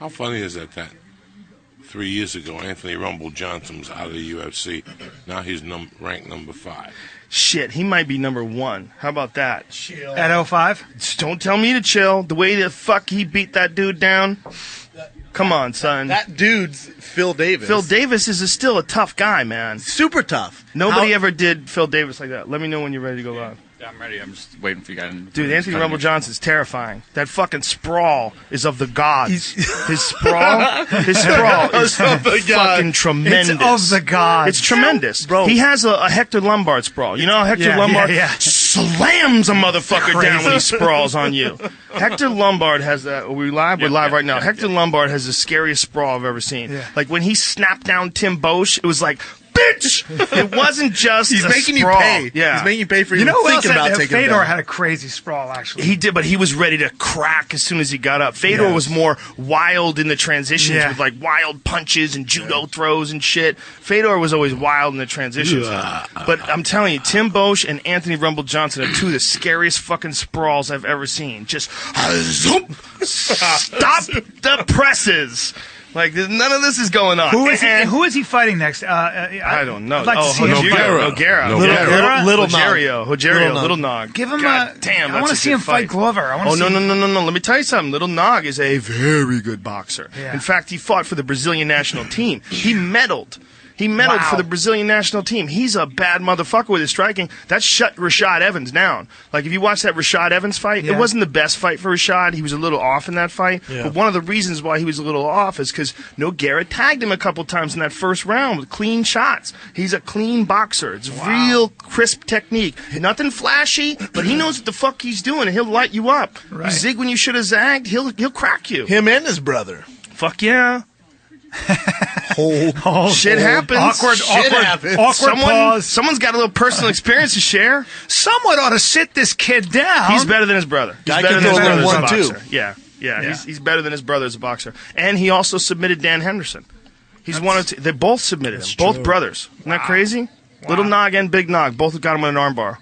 How funny is that 3 years ago, Anthony Rumble Johnson was out of the UFC. Now he's ranked number 5. Shit, he might be number 1. How about that? Chill. At 05? Don't tell me to chill. The way the fuck he beat that dude down. Come on, son. That dude's Phil Davis. Phil Davis is still a tough guy, man. Super tough. Nobody ever did Phil Davis like that. Let me know when you're ready to go live. Yeah, I'm ready. I'm just waiting for you guys. Dude, Anthony Rumble Johnson's terrifying. That fucking sprawl is of the gods. His sprawl is fucking tremendous. It's of the gods. It's tremendous. Bro. He has a Hector Lombard sprawl. You know how Hector Lombard slams a motherfucker down when he sprawls on you. Hector Lombard has that. Are we live? We're live right now. Hector Lombard has the scariest sprawl I've ever seen. Yeah. Like when he snapped down Tim Bosch, it was like, bitch! It wasn't just He's a making sprawl. you pay. Yeah. He's making you pay for You know who else thinking about had taking it Fedor down. had a crazy sprawl, actually. He did, but he was ready to crack as soon as he got up. Fedor was more wild in the transitions with like wild punches and judo throws and shit. Fedor was always wild in the transitions. But I'm telling you, Tim Bosch and Anthony Rumble Johnson are two of the scariest fucking sprawls I've ever seen. Just stop the presses. Like, none of this is going on. Who is he fighting next? I don't know. I'd like to see him fight. Nogueira. Little Rogerio, Little Nog. Give him damn, I want to see him fight Glover. No. Let me tell you something. Little Nog is a very good boxer. Yeah. In fact, he fought for the Brazilian national team. He medaled. For the Brazilian national team. He's a bad motherfucker with his striking. That shut Rashad Evans down. Like, if you watch that Rashad Evans fight, it wasn't the best fight for Rashad. He was a little off in that fight. Yeah. But one of the reasons why he was a little off is because Nogueira tagged him a couple times in that first round with clean shots. He's a clean boxer. It's real crisp technique. Nothing flashy, but he knows what the fuck he's doing, and he'll light you up. Right. You zig when you should have zagged, he'll crack you. Him and his brother. Fuck yeah. Shit happens. Awkward pause. Someone's got a little personal experience to share. Someone ought to sit this kid down. He's better than his brother. Guy He's better can than his throw brother as a one, boxer. too. Yeah. He's better than his brother as a boxer. And he also submitted Dan Henderson. They both submitted him. Both brothers. Isn't that crazy? Little Nog and Big Nog both got him with an armbar.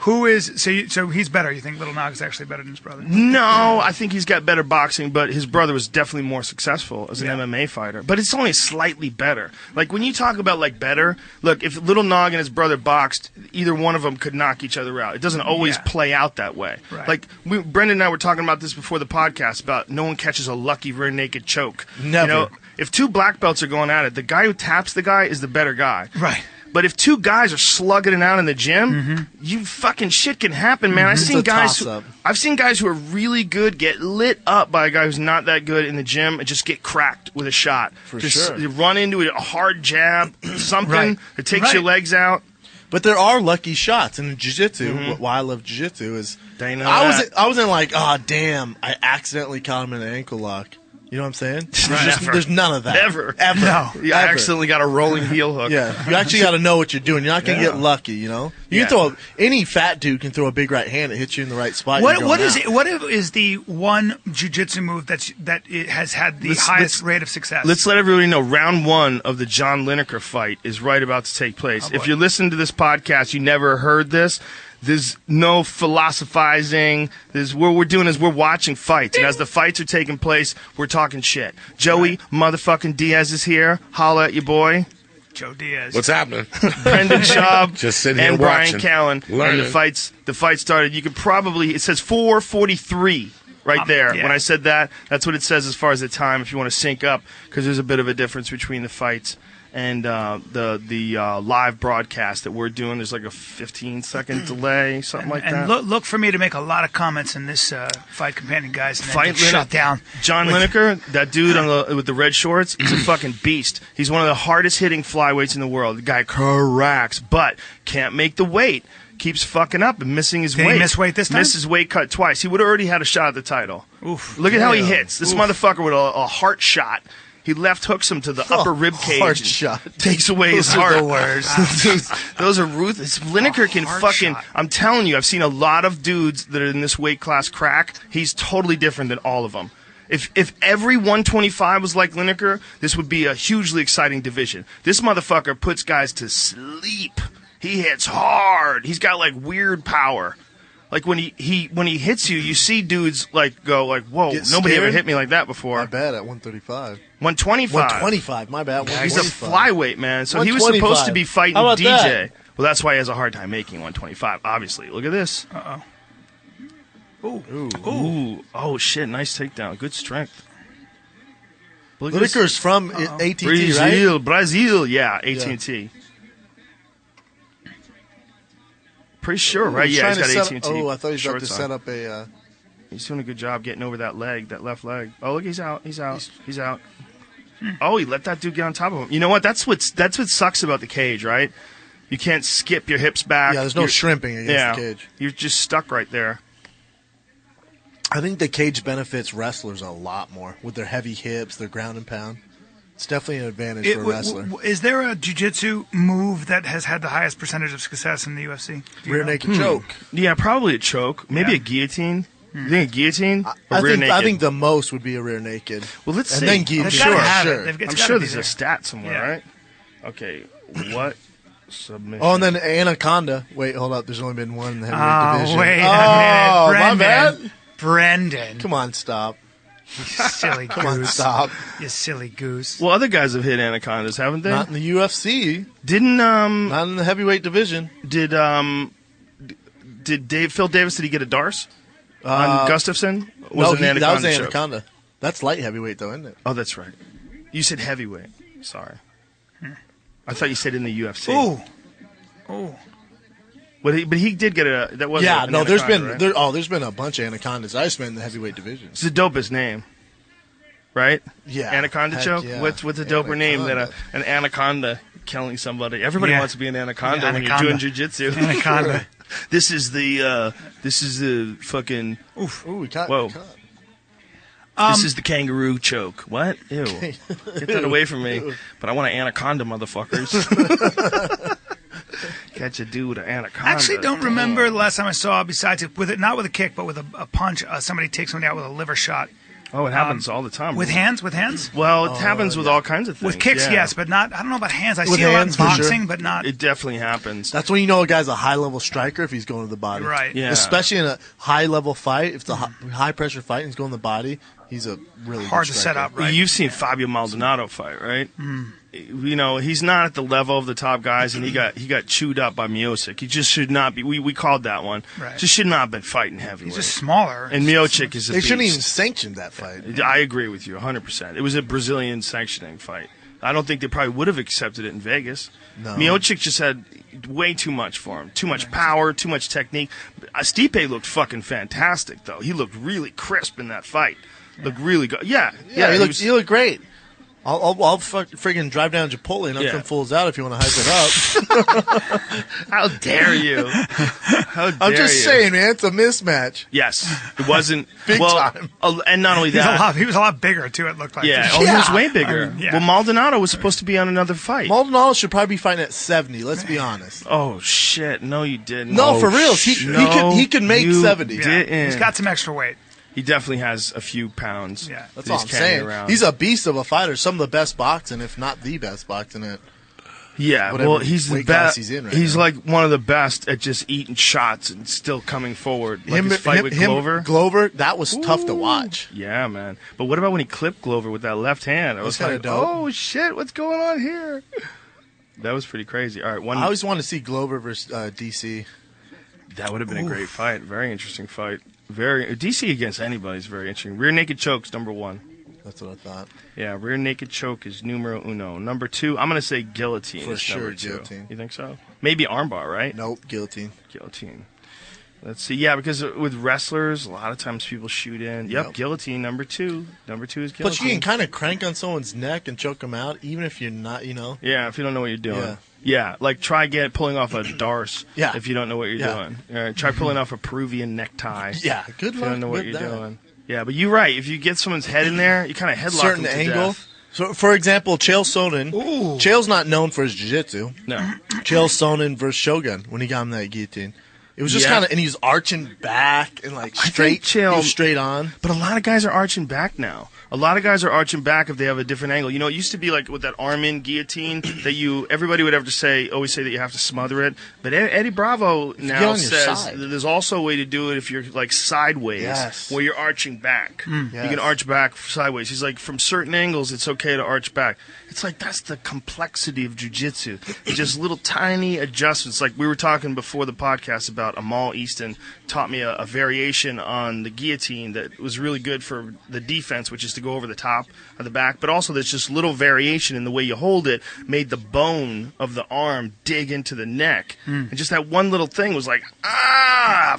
Who is so he's better? You think Little Nog is actually better than his brother? No, I think he's got better boxing, but his brother was definitely more successful as an MMA fighter. But it's only slightly better. Like, when you talk about, like, better, look, if Little Nog and his brother boxed, either one of them could knock each other out. It doesn't always play out that way. Right. Like, Brendan and I were talking about this before the podcast, about no one catches a lucky rear naked choke. Never. You know, if two black belts are going at it, the guy who taps the guy is the better guy. Right. But if two guys are slugging it out in the gym, you fucking shit can happen, man. I've seen guys who are really good get lit up by a guy who's not that good in the gym and just get cracked with a shot. You run into it, a hard jab, something that takes your legs out. But there are lucky shots in jiu-jitsu. Why I love jiu-jitsu is I was in like, damn, I accidentally caught him in an ankle lock. You know what I'm saying? There's none of that. Ever. No. You accidentally got a rolling heel hook. Yeah. You actually got to know what you're doing. You're not going to get lucky, you know? You can any fat dude can throw a big right hand that hits you in the right spot. What is the one jiu-jitsu move that it has had the highest rate of success? Let's let everybody know round 1 of the John Lineker fight is right about to take place. If you're listening to this podcast, you never heard this. There's no philosophizing. What we're doing is we're watching fights. And as the fights are taking place, we're talking shit. Joey motherfucking Diaz is here. Holla at your boy. Joe Diaz. What's happening? Brendan Schaub Just sitting here and Bryan watching. Callen. Learning. And the fight started. You could probably, it says 4:43 right there. Yeah. When I said that, that's what it says as far as the time if you want to sync up, because there's a bit of a difference between the fights and the live broadcast that we're doing. There's like a 15-second delay, something like that. And look for me to make a lot of comments in this fight companion, guys, and then shut down. John Lineker, that dude with the red shorts, he's a fucking beast. He's one of the hardest hitting flyweights in the world. The guy cracks, but can't make the weight. Keeps fucking up and missing his weight. Did he miss weight this time? Missed his weight cut twice. He would have already had a shot at the title. Oof. Look at how he hits. This motherfucker with a heart shot. He left hooks him to the upper rib cage. Hard shot. Takes away his heart. Those are ruthless. Lineker can fucking... Shot. I'm telling you, I've seen a lot of dudes that are in this weight class crack. He's totally different than all of them. If every 125 was like Lineker, this would be a hugely exciting division. This motherfucker puts guys to sleep. He hits hard. He's got like weird power. Like when he hits you, you see dudes like go like, whoa, Get nobody ever scared? hit me like that before. I bet at 135. 125. 125, my bad. Yeah, he's a 125. flyweight, man. So he was supposed to be fighting How about DJ. that? Well, that's why he has a hard time making 125, obviously. Look at this. Ooh. Oh, shit. Nice takedown. Good strength. Look at this. Lineker's from AT&T, Brazil. right? Brazil. Yeah, AT&T. Pretty sure, right? He's Yeah, trying he's to got set AT&T. up- Oh, I thought he was about to shorts set on. up a... He's doing a good job getting over that leg, that left leg. Oh, look, he's out. He's out. Oh, he let that dude get on top of him. You know what? That's what sucks about the cage, right? You can't skip your hips back. Yeah, there's no shrimping against the cage. You're just stuck right there. I think the cage benefits wrestlers a lot more with their heavy hips, their ground and pound. It's definitely an advantage for a wrestler. Is there a jiu-jitsu move that has had the highest percentage of success in the UFC? Rear naked choke. Yeah, probably a choke. Maybe a guillotine. You think a guillotine? Or rear naked? I think the most would be a rear naked. Well, let's and see. then guillotine. They've got to have sure. it. I'm sure there's a stat somewhere, Yeah. right? Okay, what submission? Oh, and then Anaconda. Wait, hold up. There's only been one in the heavyweight division. Wait a Oh, minute, my bad. Brendan. Come on, stop. You silly Come on, goose. stop. You silly goose. Well, other guys have hit anacondas, haven't they? Not in the UFC. Didn't Not in the heavyweight division. did Phil Davis, did he get a Darce on Gustafson? No, Was it an that was anaconda choke? Anaconda. That's light heavyweight, though, isn't it? Oh, that's right. You said heavyweight. Sorry. I thought you said in the UFC. Ooh. But he did get a. That was Yeah, an no, there's anaconda, been right? there's been a bunch of anacondas. I just meant in the heavyweight division. It's the dopest name, right? Yeah, Anaconda heck choke. yeah. What's a doper name than Anaconda. an anaconda killing somebody? Everybody Yeah. wants to be an anaconda when you're Anaconda. doing jujitsu. Anaconda. This is the fucking. Ooh, we caught. Whoa. We caught. This is the kangaroo choke. What? Ew. Get that away from me. But I want an anaconda, motherfuckers. Catch a dude with an anaconda. Actually, don't remember the last time I saw, besides it, not with a kick, but with a punch, somebody takes somebody out with a liver shot. Oh, it happens all the time. With hands? With hands? Well, it happens with all kinds of things. With kicks, yeah. yes, but not, I don't know about hands. I With see a lot in hands, for sure. boxing, but not. It definitely happens. That's when you know a guy's a high level striker if he's going to the body. Right. Yeah. Especially in a high level fight, if it's a high pressure fight and he's going to the body, he's a really Hard good to set striker. up, right? You've seen Fabio Maldonado fight, right? You know, he's not at the level of the top guys, and he got chewed up by Miocic. He just should not be. We called that one. Right. Just should not have been fighting heavyweight. He's just smaller. And Miocic is a They beast. shouldn't even sanction that fight. I agree with you 100%. It was a Brazilian sanctioning fight. I don't think they probably would have accepted it in Vegas. No. Miocic just had way too much for him. Too much power, too much technique. Stipe looked fucking fantastic, though. He looked really crisp in that fight. Looked really good. Yeah, Yeah, was- he looked great. I'll friggin' drive down to Chipotle and knock Yeah. them fools out if you want to hype it up. How dare you? How dare I'm just you? saying, man, it's a mismatch. Yes, it wasn't Big time. And not only He was that, he was a lot bigger, too, it looked like. yeah, Just- he was Yeah. way bigger. Yeah. Well, Maldonado was supposed to be on another fight. Maldonado should probably be fighting at 70. Let's be honest. Oh shit! No, you didn't. No, Oh, for real. He could make you 70. Yeah. Didn't. He's got some extra weight. He definitely has a few pounds. Yeah. That's that all he's I'm carrying saying. around. He's a beast of a fighter. Some of the best boxing, if not the best boxing at. Yeah, whatever well, he's the weight class best. he's in right He's now. like one of the best at just eating shots and still coming forward. Like his fight with Glover. Glover, that was tough to watch. Yeah, man. But what about when he clipped Glover with that left hand? I was kinda like, dope. oh shit, what's going on here? That was pretty crazy. All right, I always wanted to see Glover versus DC. that would have been a great fight. Very interesting fight. Very DC against anybody is very interesting. Rear naked choke's number one. That's what I thought. Yeah, rear naked choke is numero uno. Number two, I'm gonna say guillotine. For is sure, number two. guillotine. You think so? Maybe armbar, right? Nope, guillotine. Guillotine. Let's see. Yeah, because with wrestlers, a lot of times people shoot in. Yep, Yep. guillotine, number two. Number two is guillotine. But you can kind of crank on someone's neck and choke them out, even if you're not, Yeah, if you don't know what you're doing. Yeah. Yeah, like try pulling off a Darce Yeah. if you don't know what you're Yeah. doing. Try pulling off a Peruvian necktie Yeah, good if you luck don't know what with you're that. doing. Yeah, but you're right. If you get someone's head in there, you kind of headlock Certain them to angle. death. So, for example, Chael Sonnen. Chael's not known for his jiu-jitsu. No. Chael Sonnen versus Shogun when he got him that guillotine. It was just kind of, and he was arching back and like straight, straight on. But a lot of guys are arching back now. A lot of guys are arching back if they have a different angle. You know, it used to be like with that arm-in guillotine that everybody would have to always say that you have to smother it. But Eddie Bravo now says that there's also a way to do it if you're like sideways, where you're arching back. You can arch back sideways. He's like, from certain angles, it's okay to arch back. It's like, that's the complexity of jiu-jitsu. It's just little tiny adjustments. Like we were talking before the podcast about Amal Easton taught me a variation on the guillotine that was really good for the defense, which is to go over the top of the back, but also there's just little variation in the way you hold it made the bone of the arm dig into the neck. And just that one little thing was like,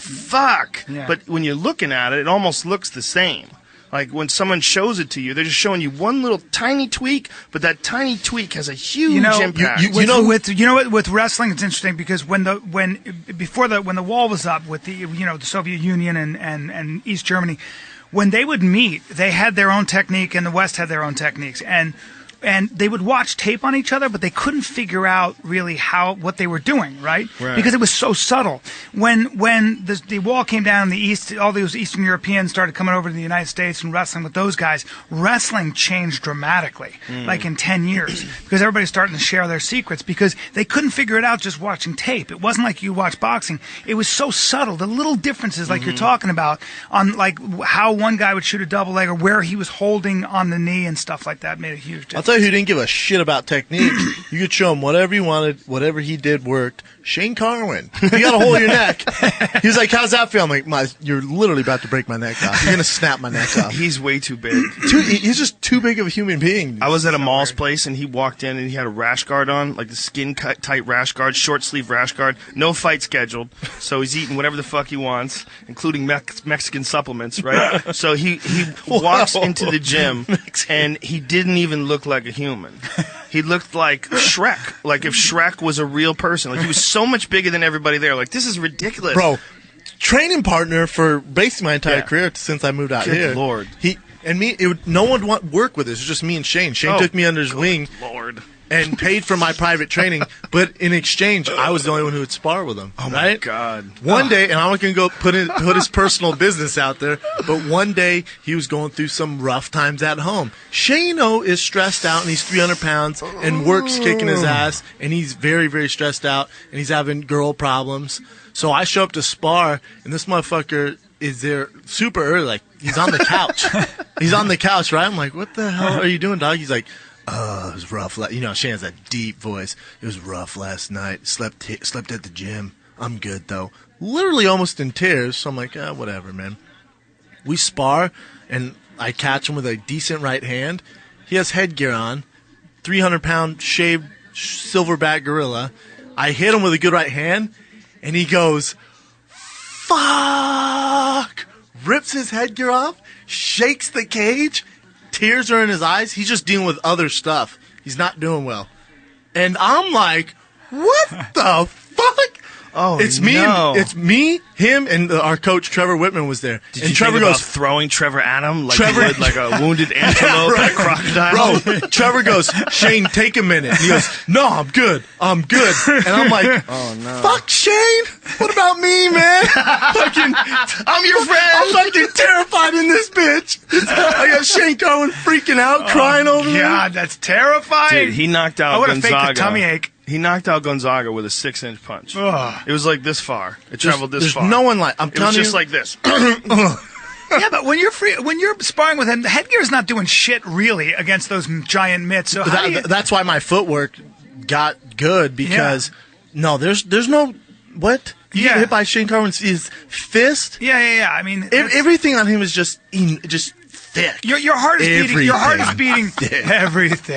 fuck. Yeah. But when you're looking at it, it almost looks the same. Like when someone shows it to you, they're just showing you one little tiny tweak, but that tiny tweak has a huge impact. With wrestling, it's interesting because when the wall was up with the Soviet Union and East Germany, when they would meet, they had their own technique and the West had their own techniques, and they would watch tape on each other, but they couldn't figure out really what they were doing, right? Because it was so subtle. When the wall came down in the East, all those Eastern Europeans started coming over to the United States and wrestling with those guys. Wrestling changed dramatically, like in 10 years, because everybody's starting to share their secrets because they couldn't figure it out just watching tape. It wasn't like you watch boxing. It was so subtle. The little differences, like you're talking about, on like how one guy would shoot a double leg or where he was holding on the knee and stuff like that made a huge difference. Who didn't give a shit about technique. You could show him whatever you wanted, whatever he did worked. Shane Carwin, you got a hole in your neck. He was like, how's that feel? I'm like, you're literally about to break my neck off. You're going to snap my neck off. He's way too big. He's just too big of a human being. I was at a mall's place, and he walked in, and he had a rash guard on, like the skin-tight rash guard, short-sleeve rash guard, no fight scheduled, so he's eating whatever the fuck he wants, including Mexican supplements, right? So he walks into the gym, and he didn't even look like a human. He looked like Shrek, like if Shrek was a real person. Like he was so much bigger than everybody there. Like, this is ridiculous. Bro, training partner for basically my entire career since I moved out here. Good Lord. No one would work with us. It was just me and Shane. Shane took me under his wing. Lord. And paid for my private training, but in exchange, I was the only one who would spar with him. Oh my God! One day, and I'm not gonna go put his personal business out there, but one day he was going through some rough times at home. Shane-O is stressed out, and he's 300 pounds, and work's kicking his ass, and he's very, very stressed out, and he's having girl problems. So I show up to spar, and this motherfucker is there super early, like he's on the couch. He's on the couch, right? I'm like, what the hell are you doing, dog? He's like, it was rough. Shane has that deep voice. It was rough last night. Slept at the gym. I'm good, though. Literally almost in tears. So I'm like, whatever, man. We spar, and I catch him with a decent right hand. He has headgear on. 300-pound shaved silverback gorilla. I hit him with a good right hand, and he goes, fuck! Rips his headgear off, shakes the cage. Tears are in his eyes. He's just dealing with other stuff. He's not doing well. And I'm like, what the fuck? Oh, it's me. No. It's me, him, and our coach Trevor Whitman was there. Did you Trevor think about throwing Trevor at him like you would like a wounded antelope at a crocodile? Bro, Trevor goes, Shane, take a minute. And he goes, no, I'm good. And I'm like, oh no, fuck Shane. What about me, man? I'm your friend. I'm fucking terrified in this bitch. I got Shane Carwin freaking out, crying over me. God, that's terrifying. Dude, he knocked out Gonzaga. I would have faked a tummy ache. He knocked out Gonzaga with a 6-inch punch. Ugh. It was like this far. It traveled this far. There's no one like. I'm telling you, it was just like this. Yeah, but when you're sparring with him, the headgear's not doing shit really against those giant mitts. So that's why my footwork got good because there's no what. You get hit by Shane Carwin's his fist. Yeah. I mean, everything on him is just thick. Your heart is beating. Your heart is beating everything.